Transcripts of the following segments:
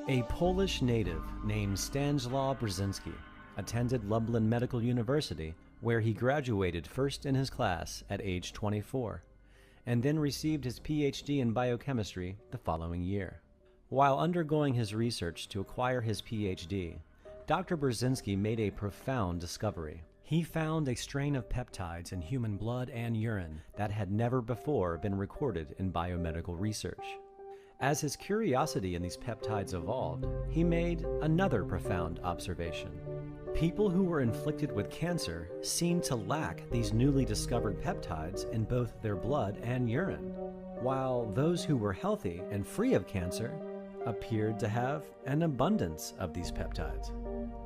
A Polish native named Stanislaw Brzezinski attended Lublin Medical University, where he graduated first in his class at age 24, and then received his PhD in biochemistry the following year. While undergoing his research to acquire his PhD, Dr. Brzezinski made a profound discovery. He found a strain of peptides in human blood and urine that had never before been recorded in biomedical research. As his curiosity in these peptides evolved, he made another profound observation. People who were inflicted with cancer seemed to lack these newly discovered peptides in both their blood and urine, while those who were healthy and free of cancer appeared to have an abundance of these peptides.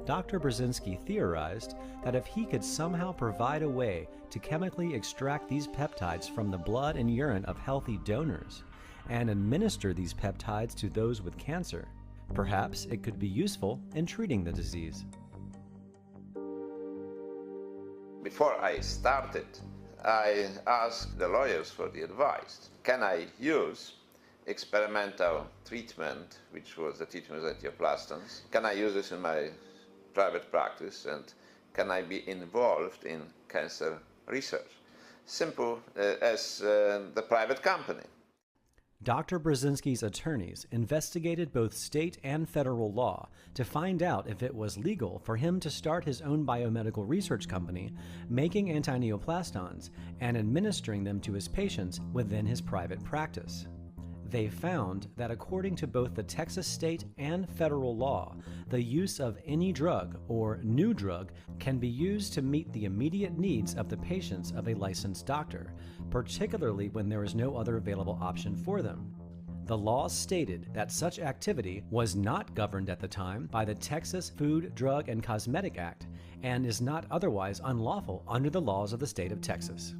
Dr. Brzezinski theorized that if he could somehow provide a way to chemically extract these peptides from the blood and urine of healthy donors and administer these peptides to those with cancer, perhaps it could be useful in treating the disease. Before I started, I asked the lawyers for the advice. Can I use experimental treatment, which was the treatment with antioplastons? Can I use this in my private practice, and can I be involved in cancer research? Simple as the private company. Dr. Brzezinski's attorneys investigated both state and federal law to find out if it was legal for him to start his own biomedical research company, making antineoplastons and administering them to his patients within his private practice. They found that according to both the Texas state and federal law, the use of any drug or new drug can be used to meet the immediate needs of the patients of a licensed doctor, particularly when there is no other available option for them. The law stated that such activity was not governed at the time by the Texas Food, Drug, and Cosmetic Act and is not otherwise unlawful under the laws of the state of Texas.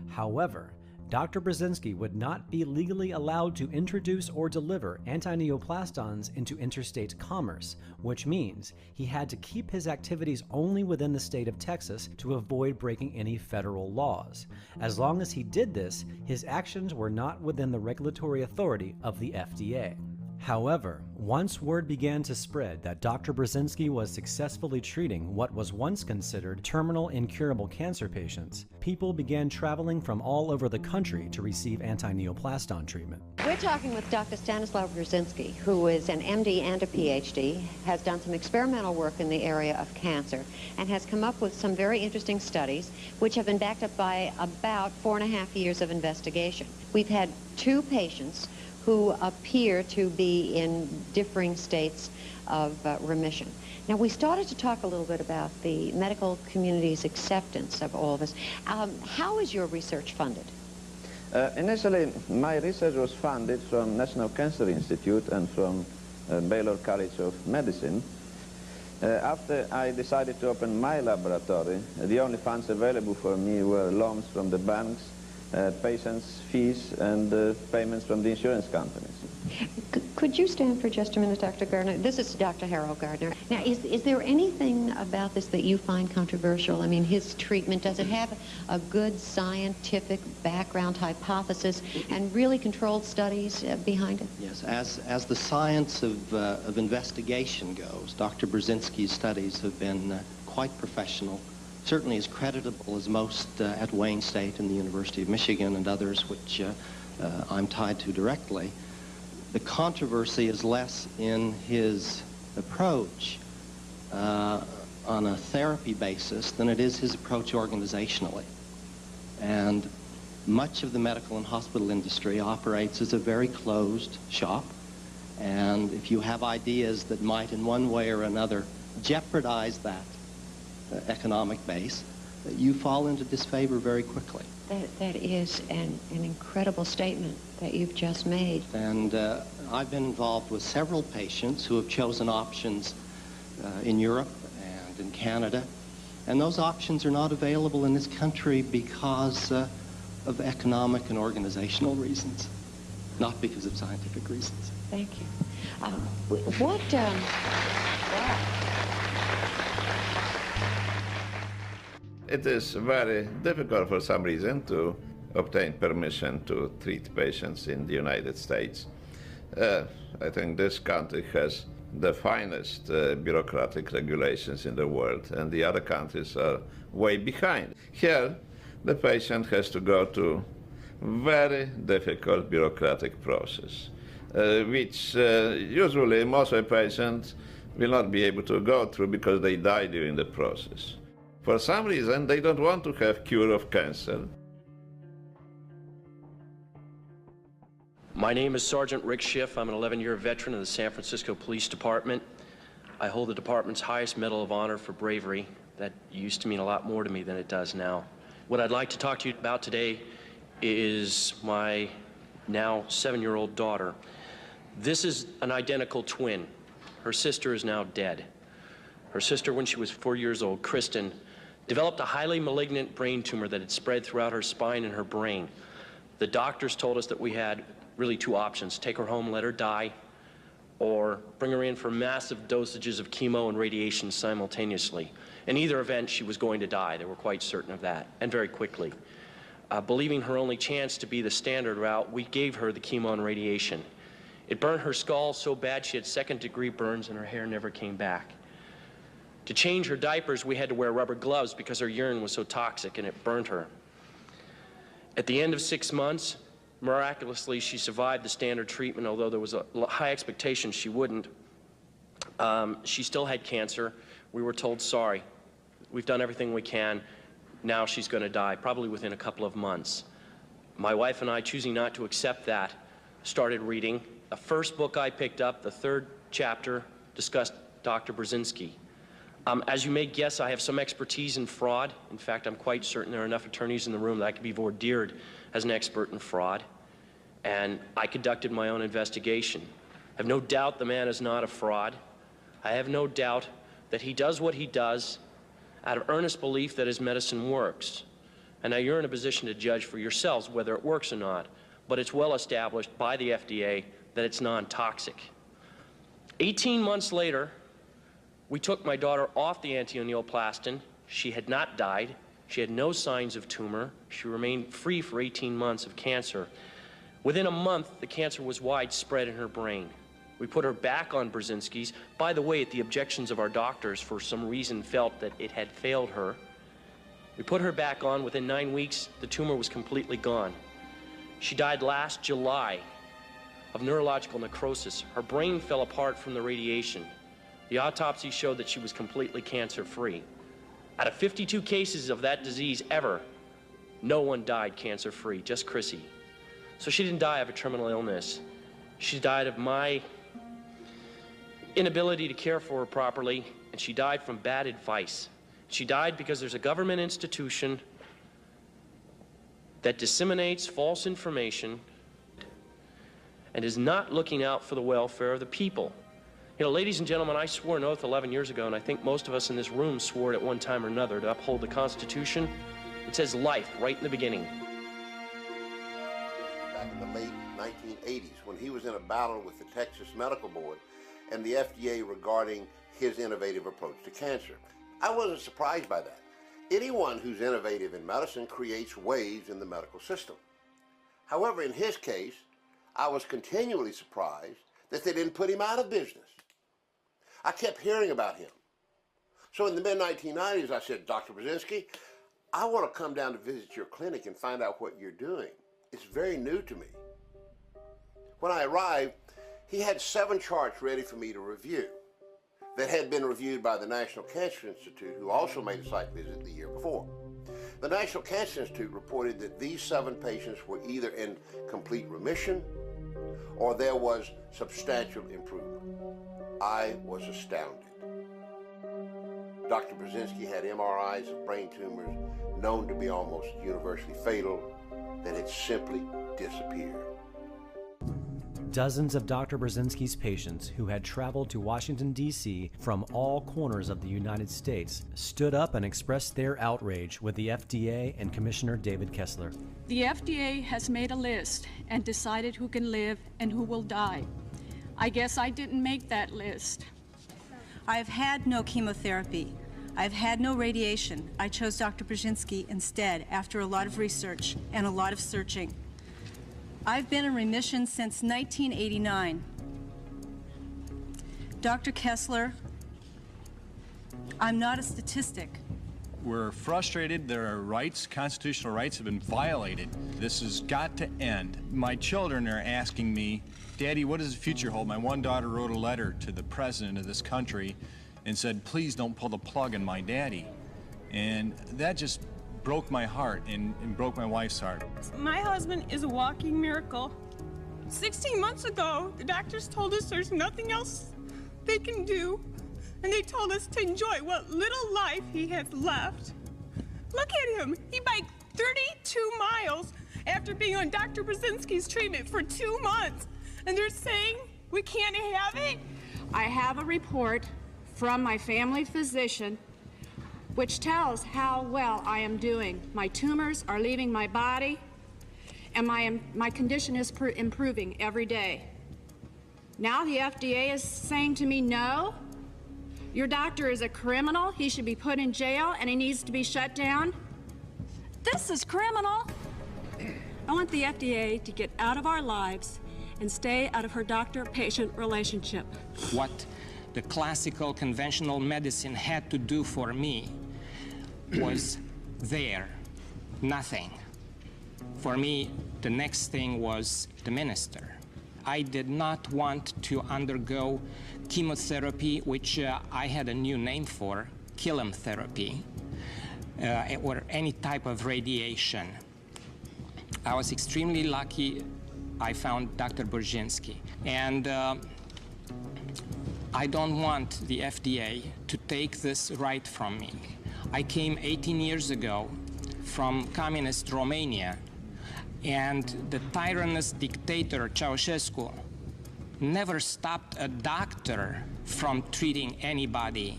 However, Dr. Brzezinski would not be legally allowed to introduce or deliver antineoplastons into interstate commerce, which means he had to keep his activities only within the state of Texas to avoid breaking any federal laws. As long as he did this, his actions were not within the regulatory authority of the FDA. However, once word began to spread that Dr. Brzezinski was successfully treating what was once considered terminal incurable cancer patients, people began traveling from all over the country to receive antineoplaston treatment. We're talking with Dr. Stanislaw Brzezinski, who is an MD and a PhD, has done some experimental work in the area of cancer, and has come up with some very interesting studies, which have been backed up by about 4.5 years of investigation. We've had 2 patients who appear to be in differing states of remission. Now, we started to talk a little bit about the medical community's acceptance of all this. How is your research funded? Initially, my research was funded from National Cancer Institute and from Baylor College of Medicine. After I decided to open my laboratory, the only funds available for me were loans from the banks, patients' fees, and payments from the insurance companies. Could you stand for just a minute, Dr. Gardner? This is Dr. Harold Gardner. Now, is there anything about this that you find controversial? I mean, his treatment, does it have a good scientific background hypothesis and really controlled studies behind it? Yes, as the science of investigation goes, Dr. Brzezinski's studies have been quite professional, certainly as creditable as most at Wayne State and the University of Michigan and others, which I'm tied to directly. The controversy is less in his approach on a therapy basis than it is his approach organizationally. And much of the medical and hospital industry operates as a very closed shop. And if you have ideas that might in one way or another jeopardize that economic base, you fall into disfavor very quickly. That is an incredible statement that you've just made. And I've been involved with several patients who have chosen options in Europe and in Canada, and those options are not available in this country because of economic and organizational reasons, not because of scientific reasons. Thank you. It is very difficult for some reason to obtain permission to treat patients in the United States. I think this country has the finest bureaucratic regulations in the world, and the other countries are way behind. Here, the patient has to go to very difficult bureaucratic process, which usually most of the patients will not be able to go through because they die during the process. For some reason, they don't want to have cure of cancer. My name is Sergeant Rick Schiff. I'm an 11-year veteran of the San Francisco Police Department. I hold the department's highest Medal of Honor for bravery. That used to mean a lot more to me than it does now. What I'd like to talk to you about today is my now 7-year-old daughter. This is an identical twin. Her sister is now dead. Her sister, when she was 4 years old, Kristen, developed a highly malignant brain tumor that had spread throughout her spine and her brain. The doctors told us that we had really two options: take her home, let her die, or bring her in for massive dosages of chemo and radiation simultaneously. In either event, she was going to die. They were quite certain of that, and very quickly. Believing her only chance to be the standard route, we gave her the chemo and radiation. It burned her skull so bad she had second-degree burns and her hair never came back. To change her diapers, we had to wear rubber gloves because her urine was so toxic and it burned her. At the end of 6 months, miraculously, she survived the standard treatment, although there was a high expectation she wouldn't. She still had cancer. We were told, sorry, we've done everything we can. Now she's going to die, probably within a couple of months. My wife and I, choosing not to accept that, started reading. The first book I picked up, the 3rd chapter, discussed Dr. Brzezinski. As you may guess, I have some expertise in fraud. In fact, I'm quite certain there are enough attorneys in the room that I could be vordeered as an expert in fraud. And I conducted my own investigation. I have no doubt the man is not a fraud. I have no doubt that he does what he does out of earnest belief that his medicine works. And now you're in a position to judge for yourselves whether it works or not. But it's well established by the FDA that it's non-toxic. 18 months later, we took my daughter off the anti-neoplastin. She had not died. She had no signs of tumor. She remained free for 18 months of cancer. Within a month, the cancer was widespread in her brain. We put her back on Brzezinski's. By the way, at the objections of our doctors, for some reason felt that it had failed her. We put her back on. Within 9 weeks, the tumor was completely gone. She died last July of neurological necrosis. Her brain fell apart from the radiation. The autopsy showed that she was completely cancer-free. Out of 52 cases of that disease ever, no one died cancer-free, just Chrissy. So she didn't die of a terminal illness. She died of my inability to care for her properly, and she died from bad advice. She died because there's a government institution that disseminates false information and is not looking out for the welfare of the people. You know, ladies and gentlemen, I swore an oath 11 years ago, and I think most of us in this room swore it at one time or another, to uphold the Constitution. It says life right in the beginning. Back in the late 1980s, when he was in a battle with the Texas Medical Board and the FDA regarding his innovative approach to cancer. I wasn't surprised by that. Anyone who's innovative in medicine creates waves in the medical system. However, in his case, I was continually surprised that they didn't put him out of business. I kept hearing about him. So in the mid-1990s, I said, Dr. Brzezinski, I want to come down to visit your clinic and find out what you're doing. It's very new to me. When I arrived, he had 7 charts ready for me to review that had been reviewed by the National Cancer Institute, who also made a site visit the year before. The National Cancer Institute reported that these 7 patients were either in complete remission or there was substantial improvement. I was astounded. Dr. Brzezinski had MRIs of brain tumors known to be almost universally fatal that had simply disappeared. Dozens of Dr. Brzezinski's patients who had traveled to Washington, D.C. from all corners of the United States stood up and expressed their outrage with the FDA and Commissioner David Kessler. The FDA has made a list and decided who can live and who will die. I guess I didn't make that list. I've had no chemotherapy. I've had no radiation. I chose Dr. Brzezinski instead after a lot of research and a lot of searching. I've been in remission since 1989. Dr. Kessler, I'm not a statistic. We're frustrated. Their rights, constitutional rights, have been violated. This has got to end. My children are asking me, Daddy, what does the future hold? My one daughter wrote a letter to the president of this country and said, please don't pull the plug on my daddy. And that just broke my heart and broke my wife's heart. My husband is a walking miracle. 16 months ago, the doctors told us there's nothing else they can do, and they told us to enjoy what little life he has left. Look at him. He biked 32 miles after being on Dr. Brzezinski's treatment for 2 months, and they're saying we can't have it? I have a report from my family physician which tells how well I am doing. My tumors are leaving my body, and my condition is improving every day. Now the FDA is saying to me, no, your doctor is a criminal, he should be put in jail, and he needs to be shut down. This is criminal. I want the FDA to get out of our lives and stay out of her doctor-patient relationship. What the classical conventional medicine had to do for me was there, nothing. For me, the next thing was the minister. I did not want to undergo chemotherapy, which I had a new name for, chemotherapy, or any type of radiation. I was extremely lucky I found Dr. Brzezinski. And I don't want the FDA to take this right from me. I came 18 years ago from communist Romania, and the tyrannous dictator Ceausescu never stopped a doctor from treating anybody.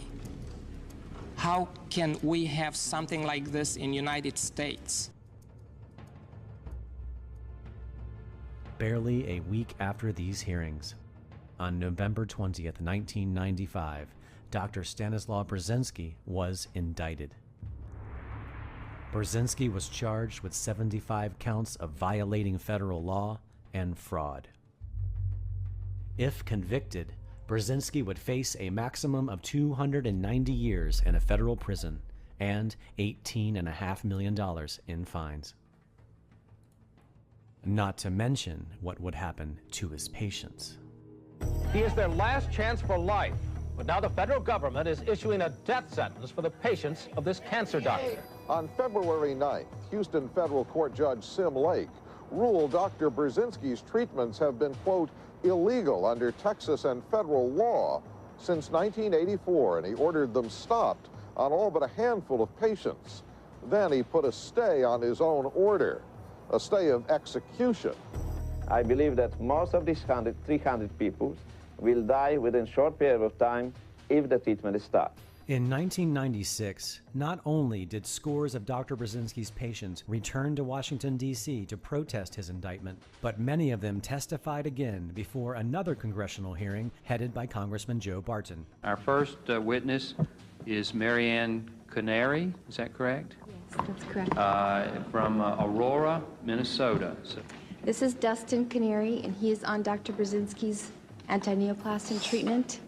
How can we have something like this in the United States? Barely a week after these hearings, on November 20th, 1995, Dr. Stanislaw Brzezinski was indicted. Brzezinski was charged with 75 counts of violating federal law and fraud. If convicted, Brzezinski would face a maximum of 290 years in a federal prison and $18.5 million in fines. Not to mention what would happen to his patients. He is their last chance for life, but now the federal government is issuing a death sentence for the patients of this cancer doctor. On February 9th, Houston federal court judge Sim Lake ruled Dr. Brzezinski's treatments have been, quote, illegal under Texas and federal law since 1984, and he ordered them stopped on all but a handful of patients. Then he put a stay on his own order, a stay of execution. I believe that most of these 300 people will die within a short period of time if the treatment is stopped. In 1996, not only did scores of Dr. Brzezinski's patients return to Washington, D.C. to protest his indictment, but many of them testified again before another congressional hearing headed by Congressman Joe Barton. Our first witness is Marianne Canary, is that correct? Yes, that's correct. From Aurora, Minnesota. This is Dustin Canary, and he is on Dr. Brzezinski's anti-neoplastic treatment.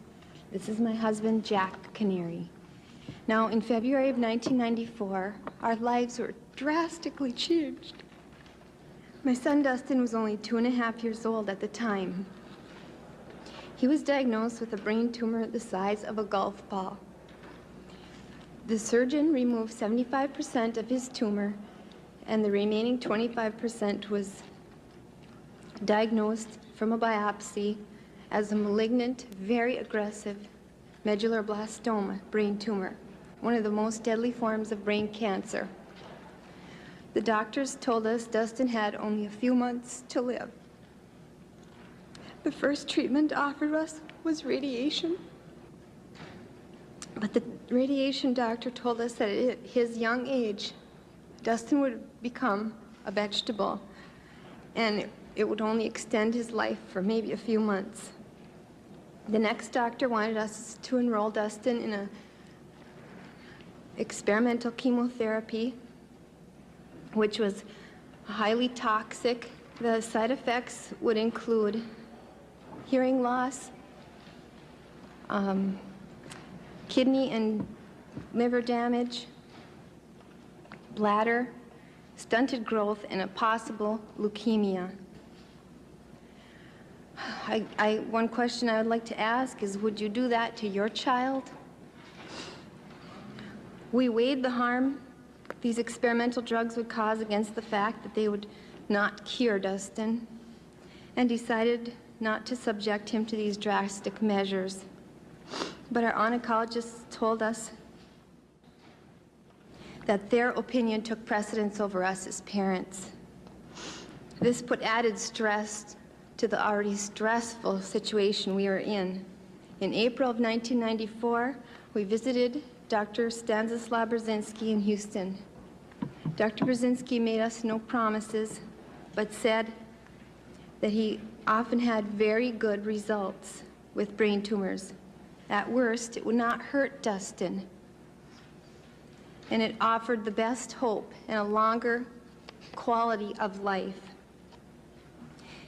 This is my husband, Jack Canary. Now, in February of 1994, our lives were drastically changed. My son, Dustin, was only 2.5 years old at the time. He was diagnosed with a brain tumor the size of a golf ball. The surgeon removed 75% of his tumor, and the remaining 25% was diagnosed from a biopsy as a malignant, very aggressive medulloblastoma brain tumor, one of the most deadly forms of brain cancer. The doctors told us Dustin had only a few months to live. The first treatment offered us was radiation, but the radiation doctor told us that at his young age, Dustin would become a vegetable, and it would only extend his life for maybe a few months. The next doctor wanted us to enroll Dustin in a experimental chemotherapy, which was highly toxic. The side effects would include hearing loss, kidney and liver damage, bladder, stunted growth, and a possible leukemia. One question I would like to ask is, would you do that to your child? We weighed the harm these experimental drugs would cause against the fact that they would not cure Dustin, and decided not to subject him to these drastic measures. But our oncologists told us that their opinion took precedence over us as parents. This put added stress to the already stressful situation we were in. In April of 1994, we visited Dr. Stanislaw Brzezinski in Houston. Dr. Brzezinski made us no promises, but said that he often had very good results with brain tumors. At worst, it would not hurt Dustin, and it offered the best hope and a longer quality of life.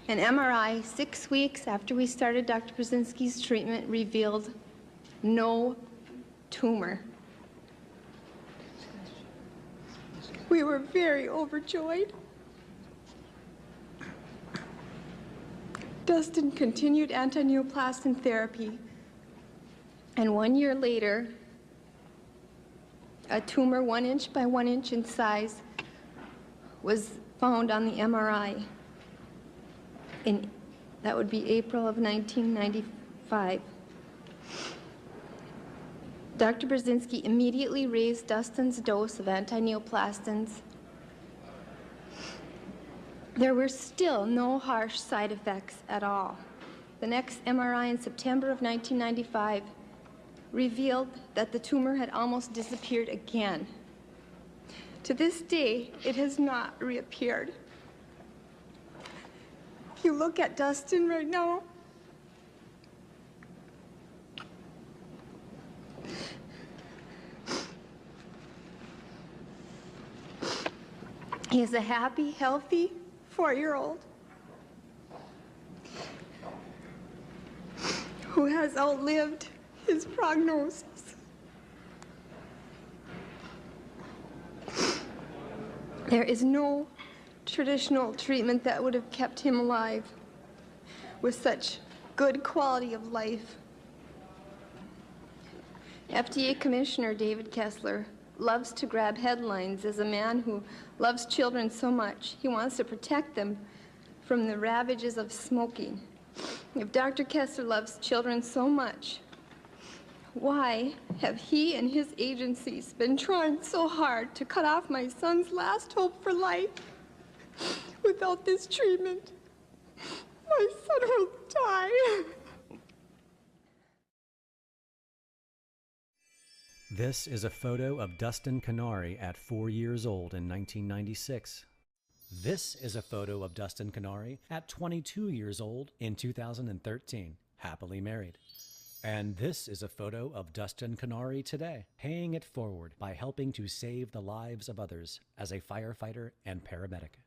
An MRI 6 weeks after we started Dr. Brzezinski's treatment revealed no tumor. We were very overjoyed. Dustin continued antineoplastin therapy, and 1 year later, a tumor 1 inch by 1 inch in size was found on the MRI. That would be April of 1995. Dr. Brzezinski immediately raised Dustin's dose of antineoplastins. There were still no harsh side effects at all. The next MRI in September of 1995 revealed that the tumor had almost disappeared again. To this day, it has not reappeared. If you look at Dustin right now, he is a happy, healthy 4-year-old who has outlived his prognosis. There is no traditional treatment that would have kept him alive with such good quality of life. FDA Commissioner David Kessler loves to grab headlines as a man who loves children so much. He wants to protect them from the ravages of smoking. If Dr. Kessler loves children so much, why have he and his agencies been trying so hard to cut off my son's last hope for life? Without this treatment, my son will die. This is a photo of Dustin Canary at 4 years old in 1996. This is a photo of Dustin Canary at 22 years old in 2013, happily married. And this is a photo of Dustin Canary today, paying it forward by helping to save the lives of others as a firefighter and paramedic.